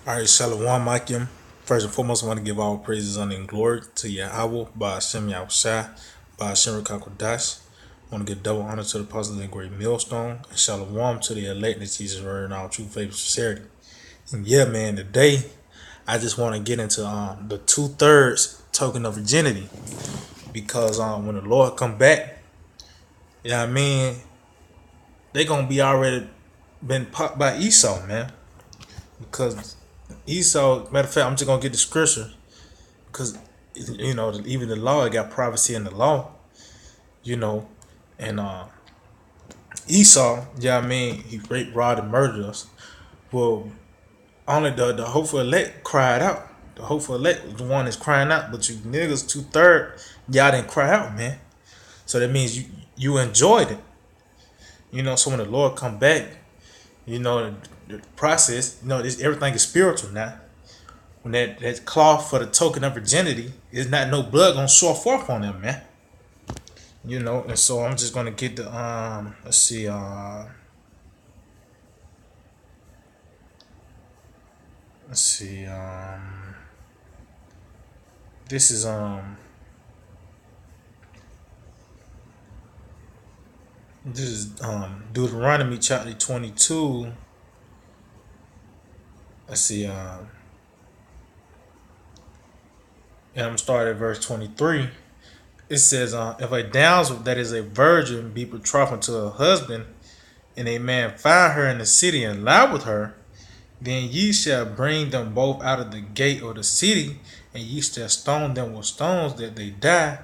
All right, Shalom Makim. First and foremost, I want to give all praises, honor, and glory to Yahweh, by Hashem Yahushai, by Hashem Rakakodash. I want to give double honor to the apostles and great millstone, and Shalom to the elect that Jesus word in all true faith and sincerity. And yeah, man, today I just want to get into the 2/3 token of virginity because when the Lord come back, yeah, I mean, they gonna be already been popped by Esau, man, because Esau. Matter of fact, I'm just gonna get the scripture because even the law got privacy in the law, you know, and Esau, yeah, I mean, he raped, robbed, and murdered us. Well, only the hopeful elect cried out. The hopeful elect was the one that's crying out, but you niggas 2/3, y'all didn't cry out, man. So that means you enjoyed it, So when the Lord come back, the process, everything is spiritual now. When that cloth for the token of virginity is not no blood gonna soar forth on them, man. And so I'm just gonna get the let's see, let's see, this is Deuteronomy chapter 22. Let's see, and I'm starting at verse 23. It says, if a damsel that is a virgin be betrothed to her husband, and a man find her in the city and lie with her, then ye shall bring them both out of the gate of the city, and ye shall stone them with stones that they die.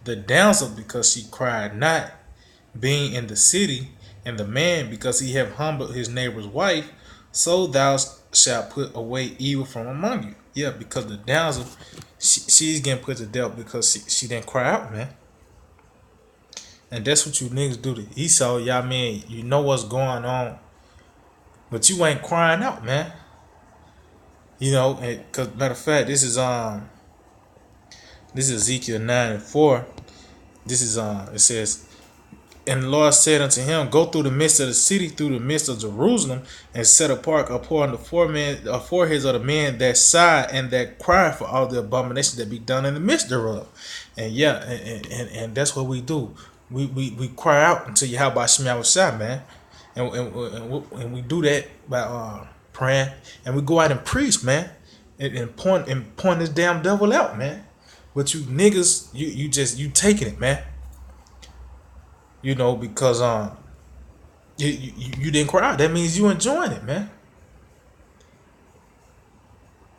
The damsel because she cried not, being in the city, and the man because he have humbled his neighbor's wife, so thou shalt put away evil from among you. Yeah, because the damsel, she's getting put to death because she didn't cry out, man. And that's what you niggas do to Esau. Y'all mean you know what's going on, but you ain't crying out, man. Because matter of fact, this is Ezekiel 9:4. This is it says, and the Lord said unto him, go through the midst of the city, through the midst of Jerusalem, and set apart upon the foreheads of the men that sigh and that cry for all the abominations that be done in the midst thereof. And yeah, and that's what we do. We cry out until Yahweh Shema Shai, man. And we do that by praying, and we go out and preach, man, and point this damn devil out, man. But you niggas, you taking it, man. Because you didn't cry out. That means you enjoying it, man.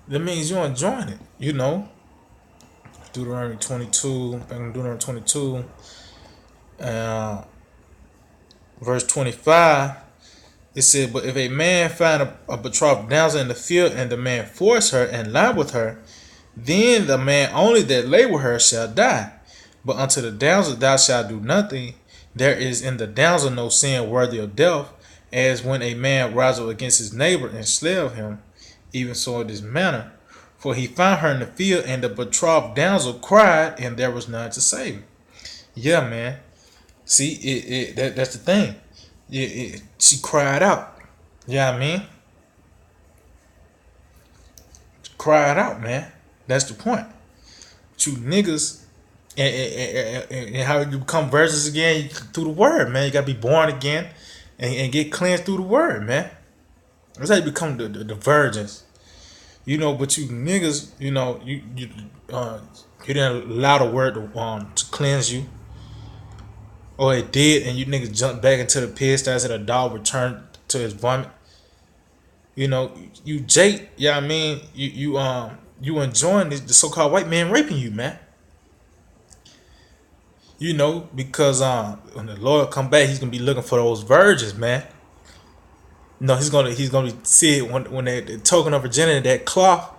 That means you enjoying it. Deuteronomy 22, back in Deuteronomy 22, verse 25. It said, but if a man find a betrothed damsel in the field, and the man force her and lie with her, then the man only that lay with her shall die. But unto the damsel thou shalt do nothing. There is in the damsel no sin worthy of death, as when a man rises against his neighbor and slay him, even so in this manner. For he found her in the field, and the betrothed damsel cried, and there was none to save him. Yeah, man. See, that's the thing. She cried out. Yeah, I mean, cried out, man. That's the point. But you niggas, and how you become virgins again through the word, man. You gotta be born again and get cleansed through the word, man. That's how you become the virgins. But you niggas, you didn't allow the word to cleanse you. Or it did, and you niggas jumped back into the pit as a dog returned to his vomit. You Jake, yeah, I mean, you enjoying the so-called white man raping you, man. Because when the Lord come back, he's gonna be looking for those virgins, man. He's gonna be see it when the token of virginity, that cloth.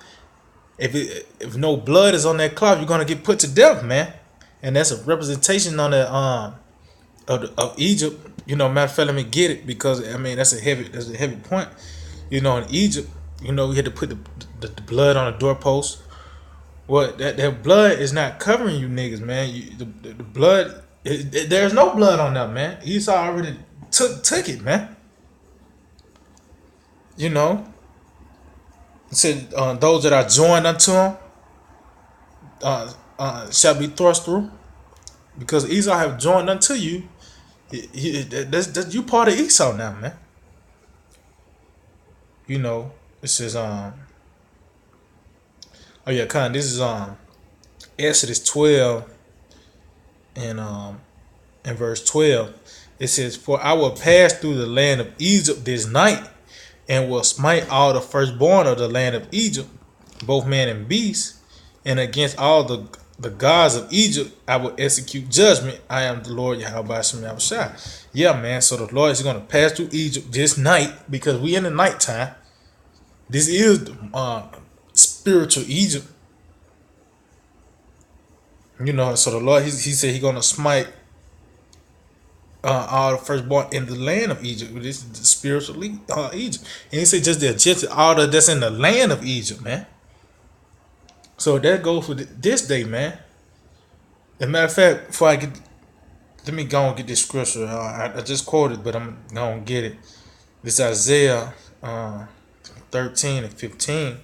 If no blood is on that cloth, you're gonna get put to death, man. And that's a representation on the of Egypt. Matter of fact, let me get it because I mean that's a heavy point. In Egypt, we had to put the blood on the doorpost. Well, that blood is not covering you niggas, man. The blood, there's no blood on that, man. Esau already took it, man. It said, those that are joined unto him shall be thrust through, because Esau have joined unto you. That's you part of Esau now, man. You know, it says, oh yeah, kind of. This is Exodus 12 and in verse 12. It says, "For I will pass through the land of Egypt this night, and will smite all the firstborn of the land of Egypt, both man and beast, and against all the gods of Egypt I will execute judgment. I am the Lord Yahweh Shem Shai." Yeah, man. So the Lord is going to pass through Egypt this night, because we in the nighttime. This is spiritual Egypt. You know, so the Lord, he said he's going to smite all the firstborn in the land of Egypt. This is the spiritual Egypt. And he said just the Egyptian, all that's in the land of Egypt, man. So that goes for this day, man. As a matter of fact, before I get, let me go and get this scripture. I just quoted, but I'm going to get it. This Isaiah 13 and 15.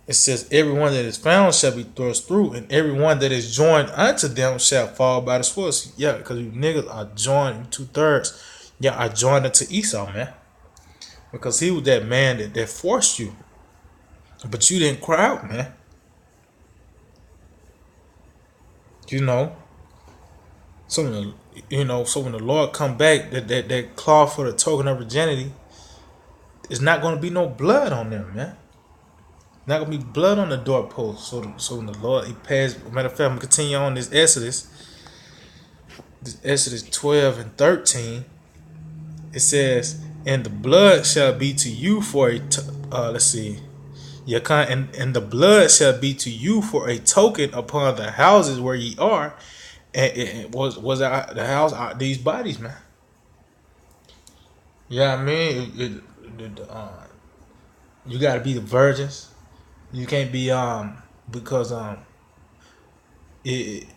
It says, "Everyone that is found shall be thrust through, and everyone that is joined unto them shall fall by the sword." Yeah, because you niggas are joined 2/3. Yeah, are joined unto Esau, man. Because he was that man that forced you. But you didn't cry out, man. You know. So when the Lord come back, that claw for the token of virginity, it's not going to be no blood on them, man. Not gonna be blood on the doorpost. So when the Lord, he passed. Matter of fact, I'm gonna continue on this Exodus 12 and 13. It says, "And the blood shall be to you for a let's see, and the blood shall be to you for a token upon the houses where ye are." And it was the house these bodies, man. Yeah, I mean, you gotta be the virgins. You can't be because it,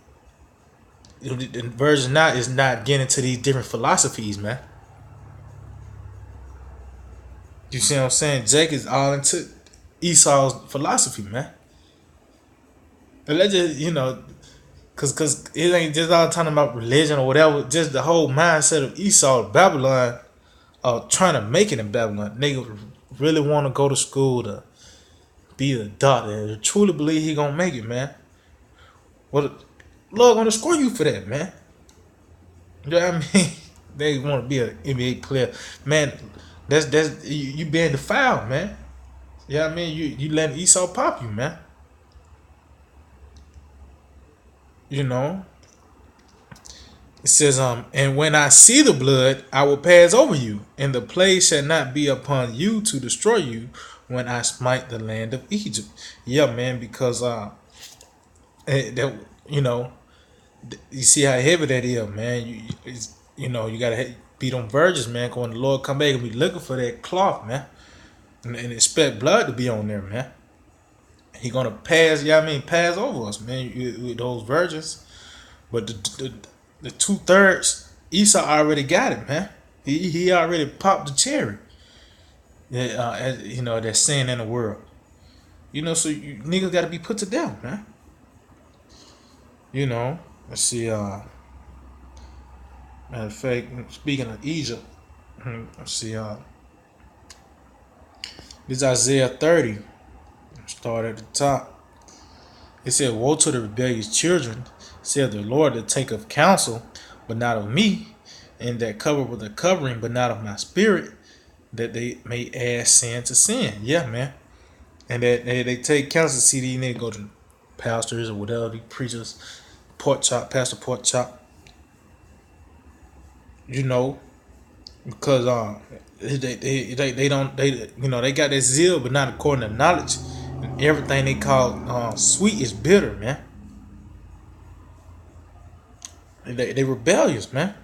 the virgin now is not getting into these different philosophies, man. You see what I'm saying? Jake is all into Esau's philosophy, man. And let's just, cause it ain't just all talking about religion or whatever. Just the whole mindset of Esau, Babylon, trying to make it in Babylon. Nigga really want to go to school to be a doctor and truly believe he gonna make it, man. Well, Lord gonna score you for that, man. You know what I mean? They want to be an NBA player, man. That's you being defiled, man. You know what I mean? You letting Esau pop you, man. You know. It says, "And when I see the blood, I will pass over you, and the plague shall not be upon you to destroy you when I smite the land of Egypt." Yeah, man, because that you see how heavy that is, man. You gotta be them virgins, man. When the Lord come back and be looking for that cloth, man, and expect blood to be on there, man. He gonna pass, pass over us, man, with those virgins. But the 2/3, Esau already got it, man. He already popped the cherry. That's sin in the world. So you niggas got to be put to death, man. Let's see. Matter of fact, speaking of Egypt, let's see. This is Isaiah 30. Start at the top. It said, "Woe to the rebellious children, said the Lord, that taketh counsel, but not of me, and that cover with a covering, but not of my spirit, that they may add sin to sin." Yeah, man. And that they take counsel. See, these niggas go to pastors or whatever, these preachers, Pastor Pork Chop. Because they don't they got that zeal, but not according to knowledge. And everything they call sweet is bitter, man. They rebellious, man.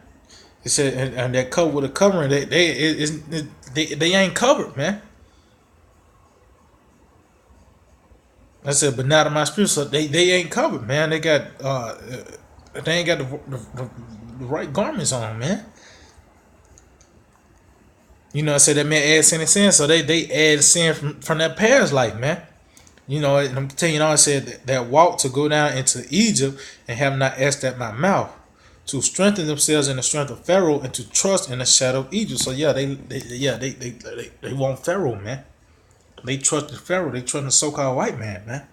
It said, and that cover with a covering, they ain't covered, man. I said, but not in my spirit, so they ain't covered, man. They got they ain't got the right garments on, man. You know, I said that man add sin and sin, so they add sin from that past life, man. You know, and I'm telling you, I said that walk to go down into Egypt and have not asked at my mouth, to strengthen themselves in the strength of Pharaoh and to trust in the shadow of Egypt. So yeah, they want Pharaoh, man. They trust the Pharaoh. They trust the so-called white man, man.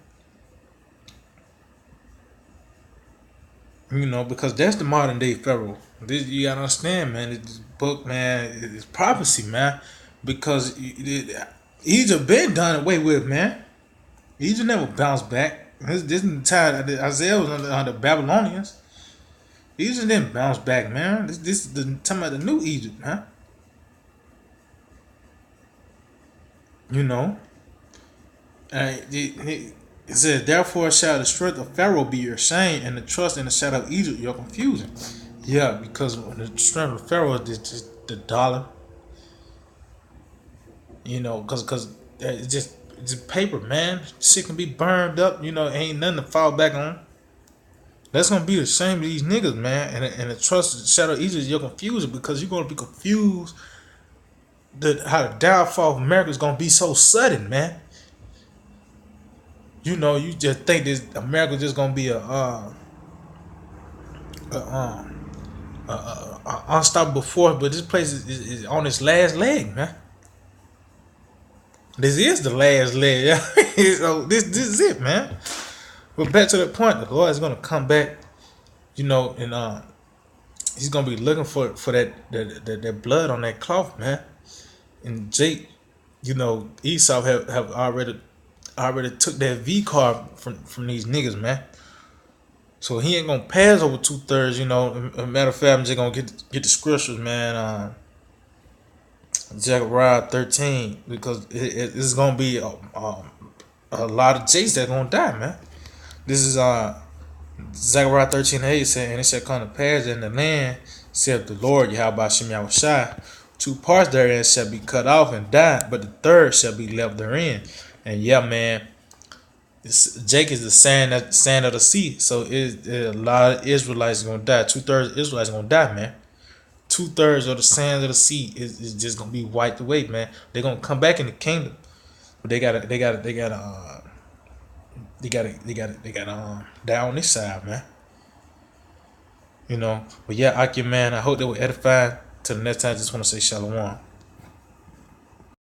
You know, because that's the modern day Pharaoh. This, you gotta understand, man. This book, man, it's prophecy, man. Because Egypt been done away with, man. Egypt never bounced back. This is the time that Isaiah was under Babylonians. Egypt didn't bounce back, man. This is the time of the new Egypt, man. You know, it says, therefore shall the strength of Pharaoh be your shame, and the trust in the shadow of Egypt your confusion. Yeah, because the strength of Pharaoh is just the dollar. You know, because it's just paper, man. Shit can be burned up. You know, ain't nothing to fall back on. That's gonna be the shame of these niggas, man. And the trust of the shadow of Egypt is your confusion, because you're gonna be confused that how the downfall of America is gonna be so sudden, man. You know, you just think this America just gonna be a unstoppable force, but this place is on its last leg, man. This is the last leg. Yeah. So this is it, man. But back to the point, the Lord is gonna come back, you know, and he's gonna be looking for that blood on that cloth, man. And Jake, you know, Esau have already took that V card from these niggas, man. So he ain't gonna pass over 2/3. You know, a matter of fact, I'm just gonna get the scriptures, man. Zechariah 13, because it's gonna be a lot of Jakes that gonna die, man. This is Zechariah 13:8 saying, and it shall come to pass in the land, saith the Lord Yahweh Shem Yahushai, two parts therein shall be cut off and die, but the third shall be left therein. And yeah, man, Jake is the sand of the sea. So a lot of Israelites gonna die. 2/3 of Israelites gonna die, man. 2/3 of the sand of the sea is just gonna be wiped away, man. They're gonna come back in the kingdom, but they gotta die on this side, man. You know. But yeah, Akim, man, I hope they will edify. Till the next time, I just want to say shalom.